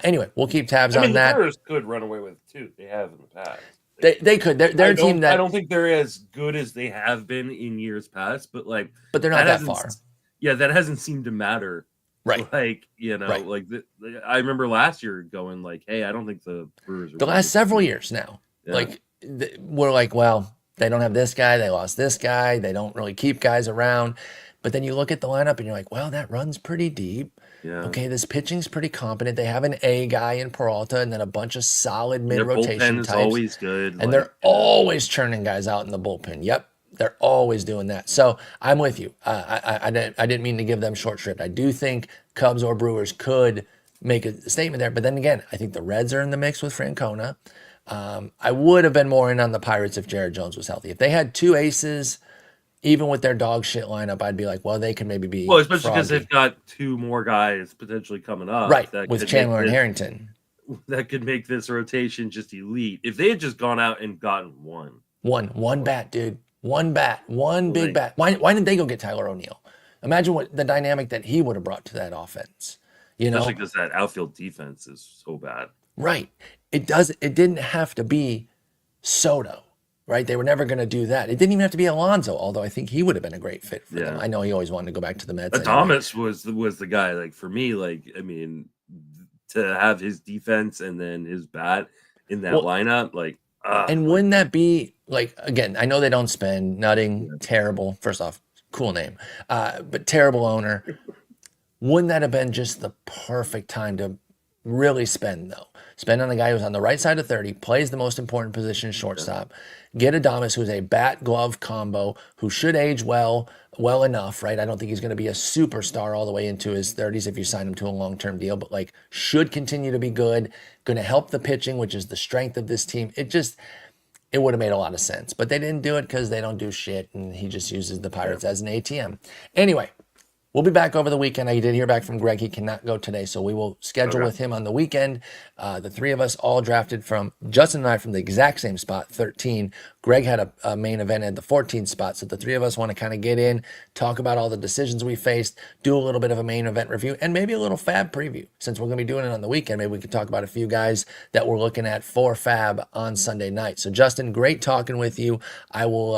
anyway, we'll keep tabs I mean, on the that. Brewers could run away with it too. They have in the past. They could. They're a team I that, don't think they're as good as they have been in years past, but like but they're not that that hasn't far. yeah, that hasn't seemed to matter. Right. Like, Right. like I remember last year going like, "Hey, I don't think the Brewers are The going to last be this several good." years now, Yeah. like we're like, well, they don't have this guy, they lost this guy, they don't really keep guys around. But then you look at the lineup and you're like, well, that runs pretty deep. Yeah. Okay, this pitching's pretty competent. They have an A guy in Peralta and then a bunch of solid And mid their bullpen rotation is types. always good. And Like, they're always churning guys out in the bullpen. Yep, they're always doing that. So I'm with you. I didn't mean to give them short shrift. I do think Cubs or Brewers could make a statement there. But then again, I think the Reds are in the mix with Francona. I would have been more in on the Pirates if Jared Jones was healthy. If they had two aces, even with their dog shit lineup, I'd be like, well, they can maybe well, be especially because they've froggy. got two more guys potentially coming up Right, with Chandler and Harrington. that could make this rotation just elite. If they had just gone out and gotten one, One bat, dude. One bat. One big like bat. Why didn't they go get Tyler O'Neill? Imagine what the dynamic that he would have brought to that offense. You especially know? because that outfield defense is so bad. Right. It didn't have to be Soto, right? They were never going to do that. It didn't even have to be Alonso, although I think he would have been a great fit for them. Yeah. I know he always wanted to go back to the Mets anyway. Thomas was the guy. Like for me, like I mean, to have his defense and then his bat in that Well, lineup, like and like wouldn't that be like, again, I know they don't spend, Nutting, yeah, terrible. First off, cool name, but terrible owner. Wouldn't that have been just the perfect time to really spend, though? Spend on a guy who's on the right side of 30, plays the most important position, yeah. shortstop. Get Adames, who's a bat glove combo, who should age well enough, right? I don't think he's going to be a superstar all the way into his 30s if you sign him to a long-term deal, but like should continue to be good, going to help the pitching, which is the strength of this team. It would have made a lot of sense, but they didn't do it because they don't do shit, and he just uses the Yeah. Pirates as an ATM. Anyway, we'll be back over the weekend. I did hear back from Greg. He cannot go today, so we will schedule Okay. with him on the weekend. The three of us all drafted from, Justin and I, from the exact same spot, 13. Greg had a main event at the 14th spot, so the three of us want to kind of get in, talk about all the decisions we faced, do a little bit of a main event review, and maybe a little Fab preview. Since we're going to be doing it on the weekend, maybe we could talk about a few guys that we're looking at for Fab on Sunday night. So Justin, great talking with you. I will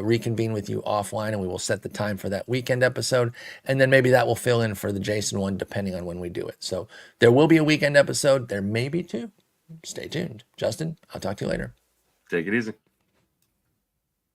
reconvene with you offline, and we will set the time for that weekend episode, and then maybe that will fill in for the Jason one, depending on when we do it. So there will be a weekend episode. There may be two. Stay tuned. Justin, I'll talk to you later. Take it easy.